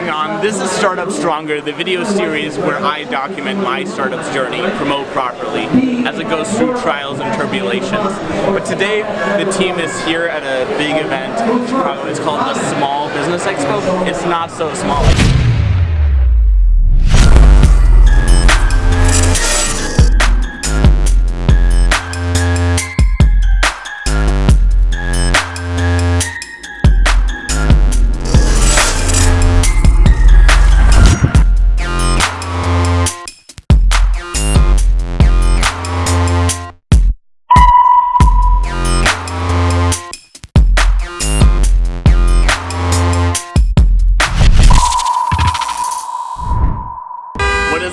going on? This is Startup Stronger, the video series where I document my startup's journey, promote properly, as it goes through trials and tribulations. But today, the team is here at a big event in Chicago. It's called the Small Business Expo. It's not so small.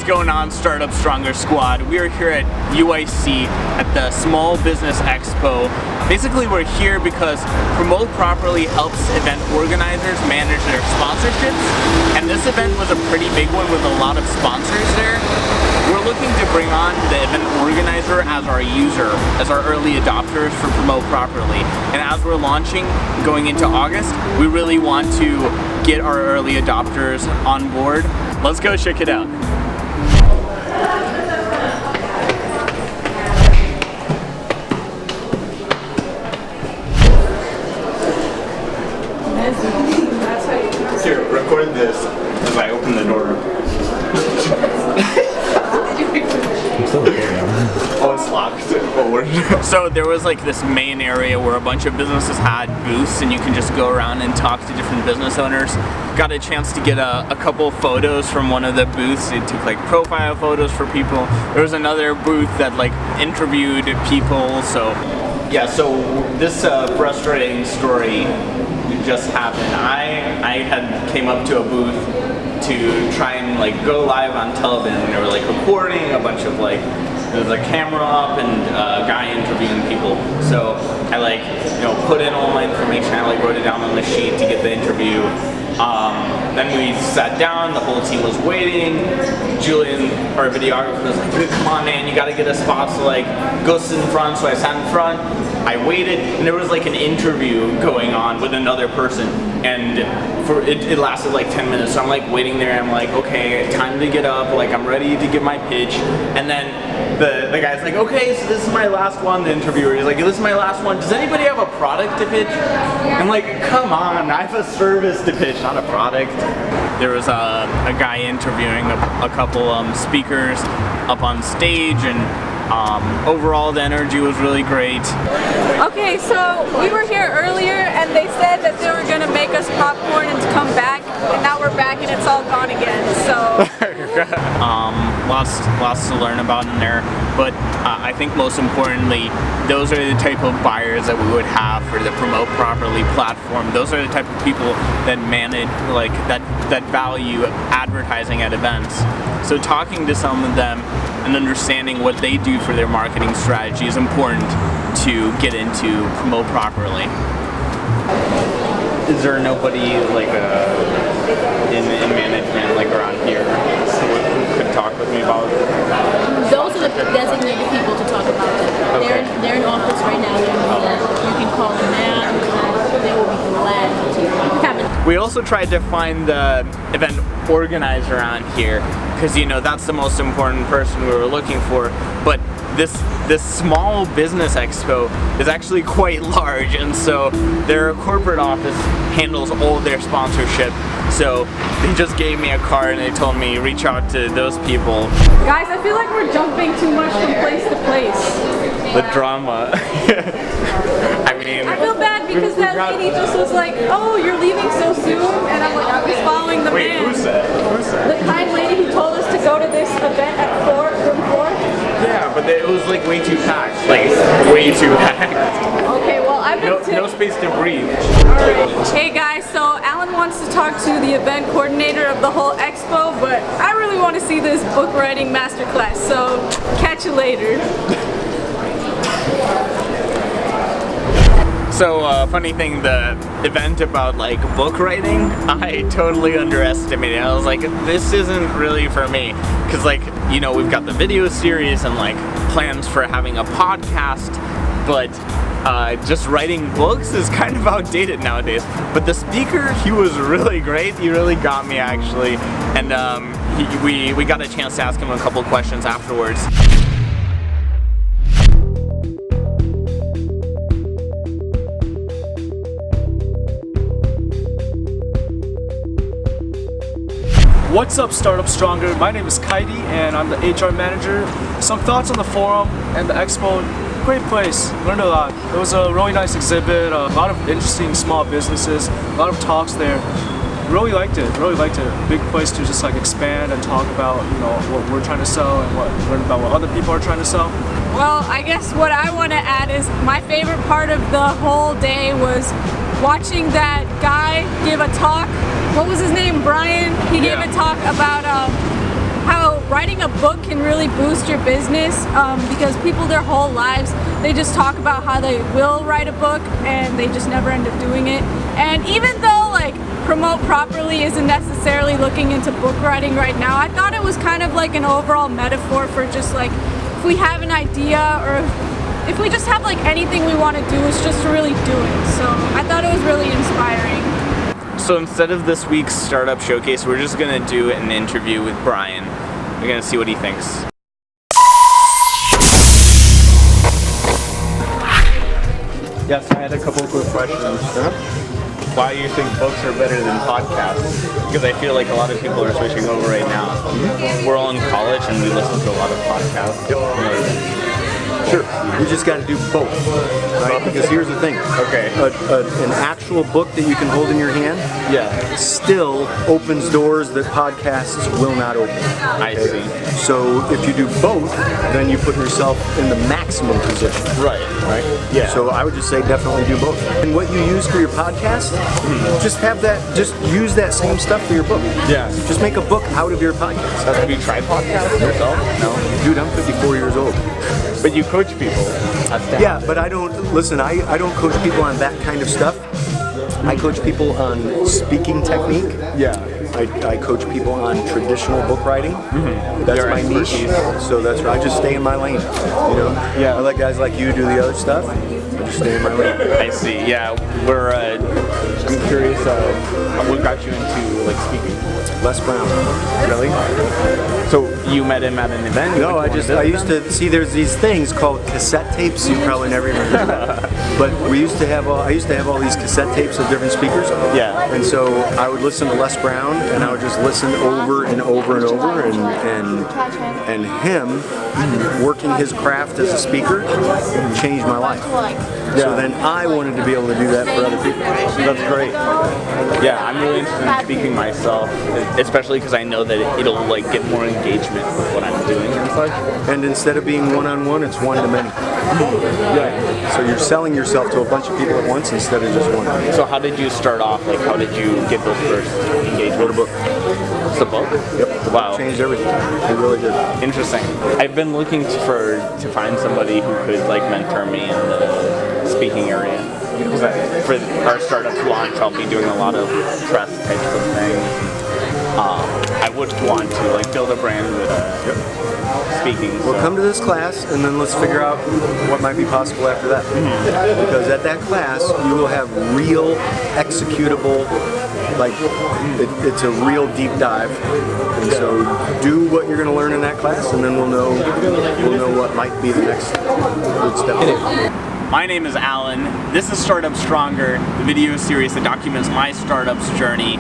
Going on, Startup Stronger Squad? We are here at UIC at the Small Business Expo. Basically, we're here because Promote Properly helps event organizers manage their sponsorships, and this event was a pretty big one with a lot of sponsors there. We're looking to bring on the event organizer as our user, as our early adopters for Promote Properly. And as we're launching going into August, we really want to get our early adopters on board. Let's go check it out. Here, record this as I open the door. I'm still recording. Oh, it's locked forward. So there was like this main area where a bunch of businesses had booths and you can just go around and talk to different business owners. Got a chance to get a couple photos from one of the booths. It took like profile photos for people. There was another booth that like interviewed people. So yeah, so this frustrating story just happened. I had came up to a booth to try and like go live on television, and they were like recording a bunch of like, there's a camera up and a guy interviewing people. So I like, put in all my information. I like wrote it down on the sheet to get the interview. Then we sat down, the whole team was waiting. Julian, our videographer, was like, come on man, you gotta get a spot, so like, go sit in front. So I sat in front, I waited, and there was like an interview going on with another person, and it lasted like 10 minutes, so I'm like waiting there, I'm like, okay, time to get up, like I'm ready to give my pitch, and then the guy's like, okay, so this is my last one, the interviewer, he's like, this is my last one, does anybody have a product to pitch? I'm like, come on, I have a service to pitch, not a product. There was a guy interviewing a couple speakers up on stage, and overall the energy was really great. Okay, so we were here earlier and they said that they were going to make us popcorn and to come back, and now we're back and it's all gone again, so... Lots to learn about in there, but I think most importantly, those are the type of buyers that we would have for the Promote Properly platform. Those are the type of people that manage, like, that value advertising at events. So talking to some of them and understanding what they do for their marketing strategy is important to get into Promote Properly. Is there nobody like in management like around here who could talk with me about it? Those are the designated people to talk about it. Okay. They're in office right now. You can call them now. They will be glad to come in. We also tried to find the event organizer on here because that's the most important person we were looking for. But this small business expo is actually quite large, and so their corporate office handles all their sponsorship. So they just gave me a card and they told me reach out to those people. Guys, I feel like we're jumping too much from place to place. The drama. I mean, I feel bad because that lady just was like, oh, you're leaving so soon, and I'm like, I was following the man. Who's that? The kind lady who told us to go to this event at room 4. Yeah, but it was like way too packed. Like, way too packed. Okay, well, I've been No space to breathe. Hey guys, so Alan wants to talk to the event coordinator of the whole expo, but I really want to see this book writing masterclass, so catch you later. So, funny thing, the event about like book writing, I totally underestimated. I was like, this isn't really for me. Cause like, we've got the video series and like plans for having a podcast, but just writing books is kind of outdated nowadays. But the speaker, he was really great. He really got me actually, and we got a chance to ask him a couple questions afterwards. What's up, Startup Stronger? My name is Kaidi and I'm the HR manager. Some thoughts on the forum and the expo. Great place, learned a lot. It was a really nice exhibit, a lot of interesting small businesses, a lot of talks there. Really liked it, really liked it. Big place to just like expand and talk about, you know, what we're trying to sell and learn about what other people are trying to sell. Well, I guess what I want to add is my favorite part of the whole day was watching that guy give a talk. What was his name? Brian? He gave a talk about how writing a book can really boost your business because people their whole lives, they just talk about how they will write a book and they just never end up doing it. And even though like Promote Properly isn't necessarily looking into book writing right now, I thought it was kind of like an overall metaphor for just like if we have an idea or if we just have like anything we want to do, it's just to really do it. So I thought it was really inspiring. So instead of this week's startup showcase, we're just gonna do an interview with Brian. We're gonna see what he thinks. Yes, I had a couple of quick questions. Why do you think books are better than podcasts? Because I feel like a lot of people are switching over right now. We're all in college and we listen to a lot of podcasts. Sure, you just got to do both, right? Because here's the thing. Okay. An actual book that you can hold in your hand still opens doors that podcasts will not open. I see. So if you do both, then you put yourself in the maximum position. Right. Yeah. So I would just say definitely do both. And what you use for your podcast, just use that same stuff for your book. Yeah. Just make a book out of your podcast. Have you tried podcasts yourself? No. Dude, I'm 54 years old. But you coach people. Yeah, but I don't coach people on that kind of stuff. I coach people on speaking technique. Yeah. I coach people on traditional book writing. That's Your my niche. expertise. So that's where I just stay in my lane. You know? Yeah. I let guys like you do the other stuff. I just stay in my lane. I see. Yeah. We're. I'm curious. What got you into like speaking? Les Brown. Really? So you met him at an event? No, I used to see there's these things called cassette tapes. You probably never even heard of that. But I used to have all these cassette tapes of different speakers. Yeah. And so I would listen to Les Brown and I would just listen over and over and over and him working his craft as a speaker changed my life. So then I wanted to be able to do that for other people. That's great. Yeah, I'm really interested in speaking myself, especially because I know that it'll like get more engagement with what I'm doing and such. And instead of being one-on-one, it's one-to-many. Yeah. So you're selling yourself to a bunch of people at once instead of just one. So how did you start off? Like, how did you get those first engagements? Wrote a book. It's a book? Yep. The Wow. book changed everything. It really did. Interesting. I've been looking to find somebody who could like mentor me in the speaking area. Because for our startup launch, I'll be doing a lot of press types of things. I would want to like build a brand with speaking. Well, come to this class and then let's figure out what might be possible after that. Because at that class, you will have real executable, like it's a real deep dive. And so do what you're going to learn in that class, and then we'll know what might be the next good step. My name is Alan. This is Startup Stronger, the video series that documents my startup's journey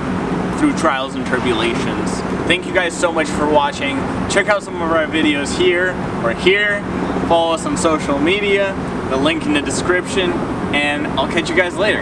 through trials and tribulations. Thank you guys so much for watching. Check out some of our videos here or here. Follow us on social media, the link in the description, and I'll catch you guys later.